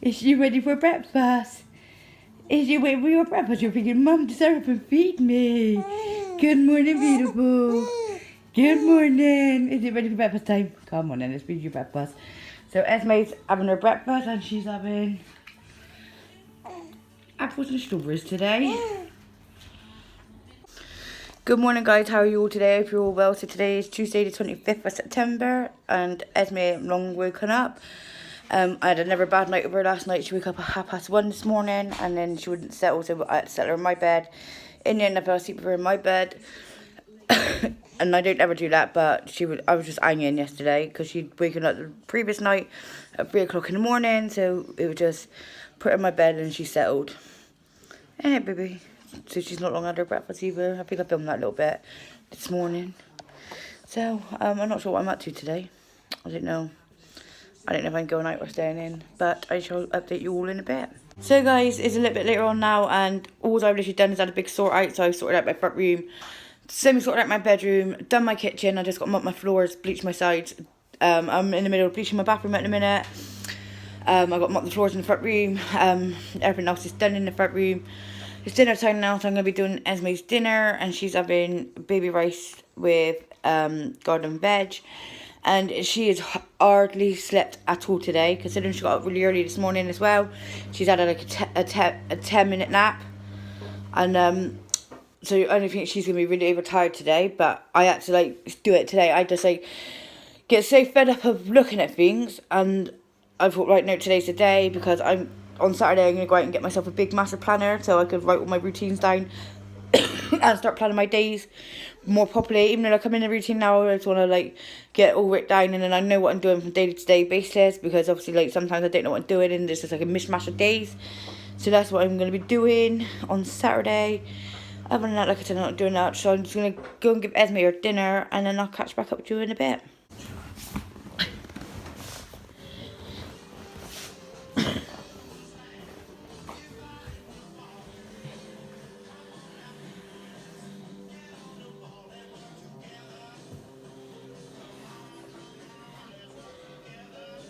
Is you ready for breakfast? Is you waiting for your breakfast? You're thinking, Mum, just hurry up and feed me. Good morning, beautiful. Good morning. Is it ready for breakfast time? Come on then, let's feed you breakfast. So Esme's having her breakfast and she's having apples and strawberries today. Good morning guys, how are you all today? I hope you're all well. So today is Tuesday the 25th of September and Esme long woken up. I had another bad night with her last night. She woke up at 1:30 this morning and then she wouldn't settle, so I had to settle her in my bed. In the end I fell asleep with her in my bed. And I don't ever do that, but I was just hanging yesterday because she'd woken up the previous night at 3 o'clock in the morning, so it was just put her in my bed and she settled. Hey baby. So she's not long had her breakfast either. I think I filmed that a little bit this morning. So I'm not sure what I'm up to today. I don't know if I'm going out or staying in, but I shall update you all in a bit. So guys, it's a little bit later on now and all I've literally done is had a big sort out. So I've sorted out my front room, semi-sorted out my bedroom, done my kitchen. I just got to mop my floors, bleach my sides. I'm in the middle of bleaching my bathroom at the minute. I got to mop the floors in the front room. Everything else is done in the front room. It's dinner time now, so I'm going to be doing Esme's dinner, and she's having baby rice with garden veg. And she has hardly slept at all today, considering she got up really early this morning as well. She's had like a 10-minute nap. And so I don't think she's going to be really overtired today, but I had to like do it today. I just like get so fed up of looking at things, and I thought, right, no, today's the day, because on Saturday I'm going to go out and get myself a big massive planner so I could write all my routines down and start planning my days more properly. Even though like I'm in a routine now, I just want to like get all written down and then I know what I'm doing from day to day basis, because obviously like sometimes I don't know what I'm doing and there's just like a mishmash of days. So that's what I'm going to be doing on Saturday. Other than that, like I said, I'm not doing that, so I'm just going to go and give Esme her dinner and then I'll catch back up with you in a bit.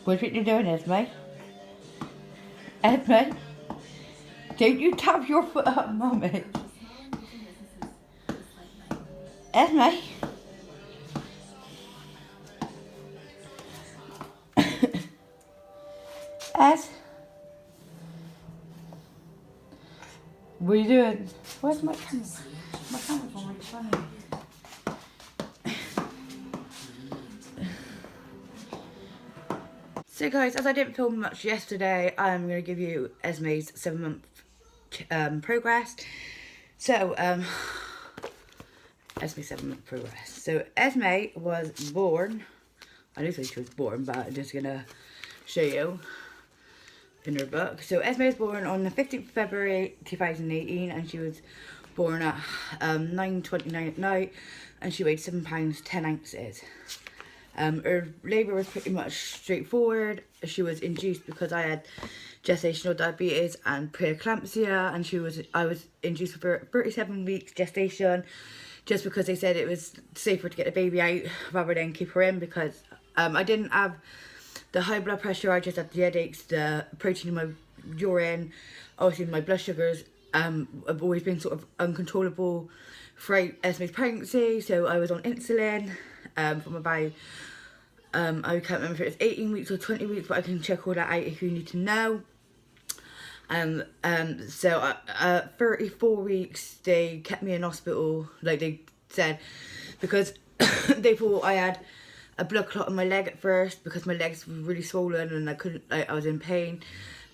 What's what you're doing, Esme? Esme? Don't you tap your foot up, Mummy. Esme? Es? What are you doing? Where's my camera? My camera's on like funny. So guys, as I didn't film much yesterday, I'm going to give you Esme's 7-month progress. So, Esme's 7-month progress. So, Esme was born, I don't think she was born, but I'm just going to show you in her book. So, Esme was born on the 15th of February 2018, and she was born at 9:29 at night, and she weighed 7 pounds 10 ounces. Her labour was pretty much straightforward. She was induced because I had gestational diabetes and preeclampsia, and I was induced for 37 weeks gestation, just because they said it was safer to get the baby out rather than keep her in, because I didn't have the high blood pressure, I just had the headaches, the protein in my urine, obviously my blood sugars have always been sort of uncontrollable throughout Esme's pregnancy, so I was on insulin from about, I can't remember if it was 18 weeks or 20 weeks, but I can check all that out if you need to know. So 34 weeks, they kept me in hospital, like they said, because they thought I had a blood clot in my leg at first, because my legs were really swollen and I was in pain.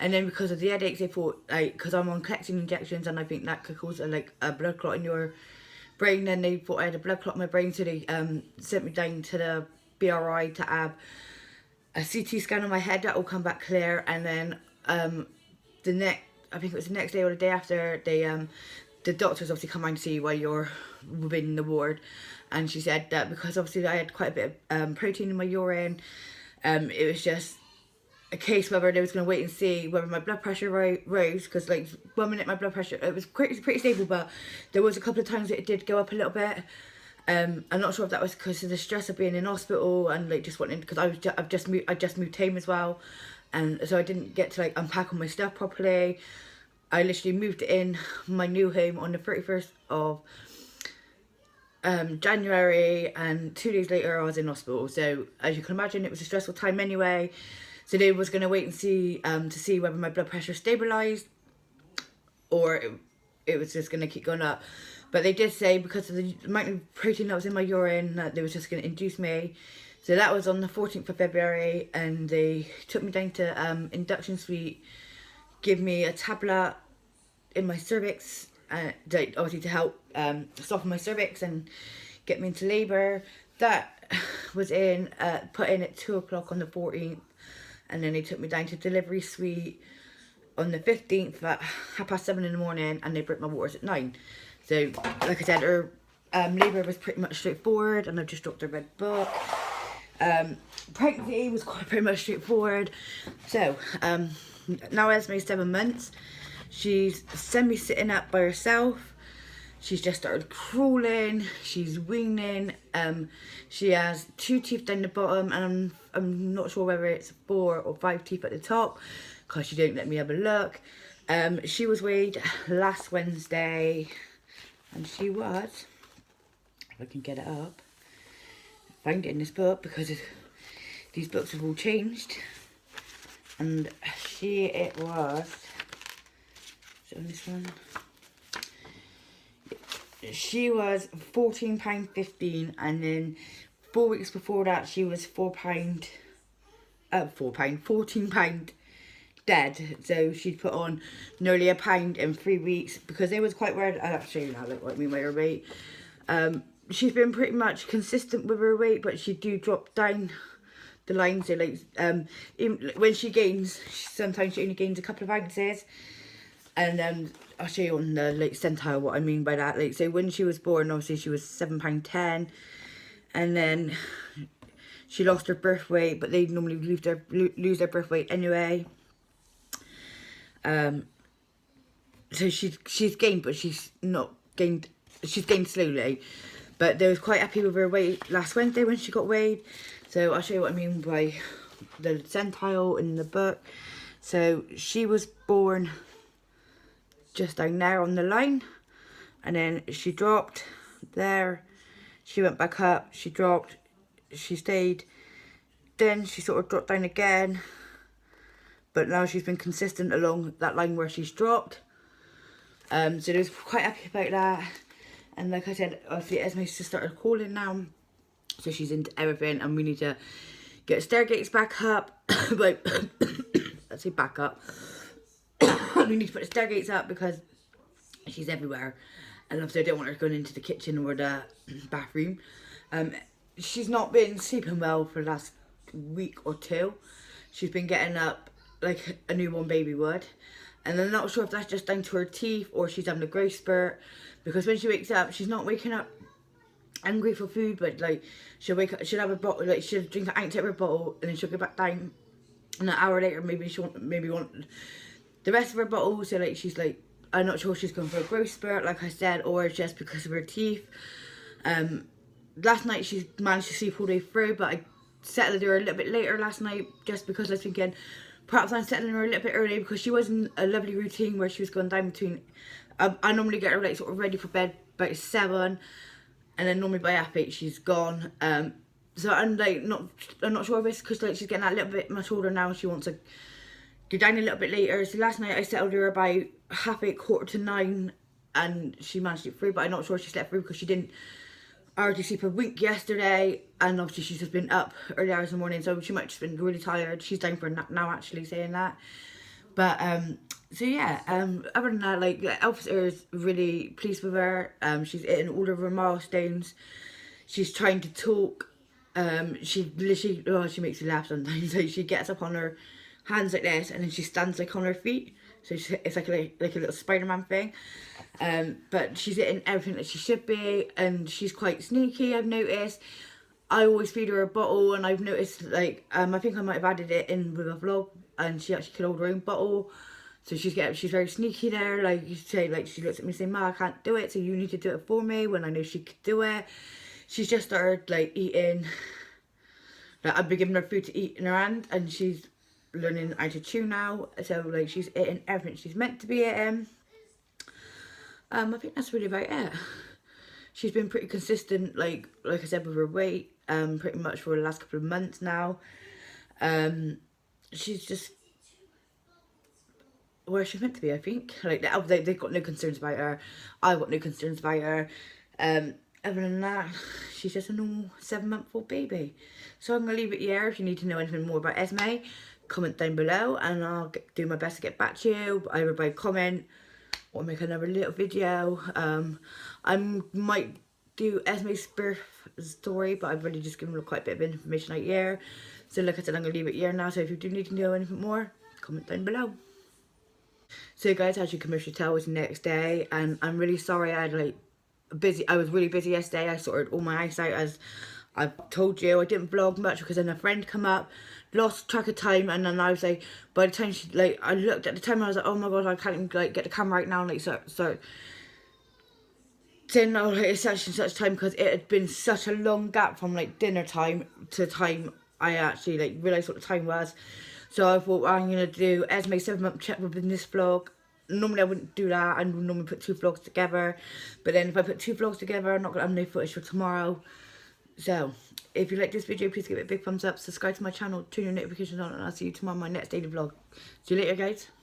And then because of the headaches, they thought, like, because I'm on collecting injections and I think that could cause a blood clot in your brain, then they thought I had a blood clot in my brain, so they sent me down to the BRI to have a CT scan on my head. That will come back clear, and then I think it was the next day or the day after, the doctors obviously come around to see why you're within the ward, and she said that because obviously I had quite a bit of protein in my urine, it was just a case whether they was going to wait and see whether my blood pressure rose, because like 1 minute my blood pressure, it was pretty stable, but there was a couple of times that it did go up a little bit. I'm not sure if that was because of the stress of being in hospital and like just wanting, because I just moved home as well, and so I didn't get to like unpack all my stuff properly. I literally moved in my new home on the 31st of January, and 2 days later I was in hospital. So as you can imagine, it was a stressful time anyway. So they was going to wait and see to see whether my blood pressure stabilised or it was just going to keep going up. But they did say because of the amount of protein that was in my urine that they was just going to induce me. So that was on the 14th of February, and they took me down to induction suite, give me a tablet in my cervix, obviously to help soften my cervix and get me into labour. That was put in at 2 o'clock on the 14th, and then they took me down to delivery suite on the 15th at 7:30 in the morning, and they broke my waters at 9. So, like I said, her labour was pretty much straightforward, and I've just dropped her red book. Pregnancy was quite pretty much straightforward. So, now Esme's 7 months. She's semi-sitting up by herself. She's just started crawling. She's weaning. She has 2 teeth down the bottom, and I'm not sure whether it's 4 or 5 teeth at the top, because she didn't let me have a look. She was weighed last Wednesday, and she was, if I can get it up, I found it in this book because these books have all changed, and it was, is it on this one? She was £14.15, and then 4 weeks before that she was £14 dead. So she'd put on nearly £1 in 3 weeks because they was quite worried. I'll show you now what I mean by her weight. She's been pretty much consistent with her weight, but she do drop down the line. So like even when she gains, sometimes she only gains a couple of ounces. And I'll show you on the like centile what I mean by that. Like, so when she was born, obviously she was £7.10, and then she lost her birth weight, but they normally lose their birth weight anyway. So she's gained, but she's not gained. She's gained slowly, but they was quite happy with her weight last Wednesday when she got weighed. So I'll show you what I mean by the centile in the book. So she was born just down there on the line, and then she dropped there, she went back up, she dropped, she stayed, then she sort of dropped down again, but now she's been consistent along that line where she's dropped. So they was quite happy about that. And like I said, obviously Esme's just started crawling now, so she's into everything, and we need to get stair gates back up. Like, let's say back up. We need to put the stair gates up because she's everywhere, and obviously I don't want her going into the kitchen or the bathroom. She's not been sleeping well for the last week or 2. She's been getting up like a newborn baby would, and I'm not sure if that's just down to her teeth or she's having a growth spurt, because when she wakes up, she's not waking up hungry for food, but like she'll wake up, she'll have a bottle, like she'll drink an ounce out of her bottle, and then she'll go back down, and an hour later maybe she want the rest of her bottle. So like she's like, I'm not sure if she's going for a growth spurt, like I said, or just because of her teeth. Last night she managed to sleep all day through, but I settled her a little bit later last night just because I was thinking perhaps I'm settling her a little bit early, because she was in a lovely routine where she was going down between, I normally get her like sort of ready for bed about 7, and then normally by 8:30 she's gone. So I'm like I'm not sure if it's because like she's getting that little bit much older now, she wants to go down a little bit later. So last night I settled her about 8:30, 8:45, and she managed to get through, but I'm not sure she slept through because she didn't hardly sleep a wink yesterday, and obviously she's just been up early hours in the morning, so she might have just been really tired. She's down for a nap now, actually, saying that. But so yeah, other than that, like the officer is really pleased with her. She's hitting all of her milestones. She's trying to talk. She literally, she makes me laugh sometimes. So she gets up on her hands like this, and then she stands like on her feet. So it's like a little Spider-Man thing. But she's eating everything that she should be, and she's quite sneaky, I've noticed. I always feed her a bottle, and I've noticed, like, I think I might have added it in with a vlog, and she actually could hold her own bottle. So she's very sneaky there. Like, you say, like, she looks at me saying, "Ma, I can't do it, so you need to do it for me," when I know she could do it. She's just started, like, eating. Like, I've been giving her food to eat in her hand, and she's learning how to chew now. So like she's eating everything she's meant to be eating. I think that's really about it. She's been pretty consistent, like I said, with her weight, pretty much for the last couple of months now. She's just where she's meant to be, I think. Like they've got no concerns about her. I've got no concerns about her. Other than that, she's just a normal 7-month-old baby. So I'm going to leave it here. If you need to know anything more about Esme, comment down below and I'll do my best to get back to you, either by comment or make another little video. I might do Esme's birth story, but I've already just given her quite a bit of information out here. So like I said, I'm going to leave it here now. So if you do need to know anything more, comment down below. So guys, as you can mostly tell, it's the next day, and I'm really sorry I had I was really busy yesterday. I sorted all my house out, as I told you. I didn't vlog much because then a friend come up, lost track of time, and then I was like, by the time she, I looked at the time, I was like, oh my god, I can't even get the camera right now, and start saying, oh, it's such and such time, because it had been such a long gap from dinner time to time I actually realised what the time was. So I thought, I'm going to do Esme 7-month check within this vlog. Normally I wouldn't do that. I would normally put 2 vlogs together. But then if I put 2 vlogs together, I'm not going to have no footage for tomorrow. So, if you like this video, please give it a big thumbs up. Subscribe to my channel, turn your notifications on, and I'll see you tomorrow in my next daily vlog. See you later, guys.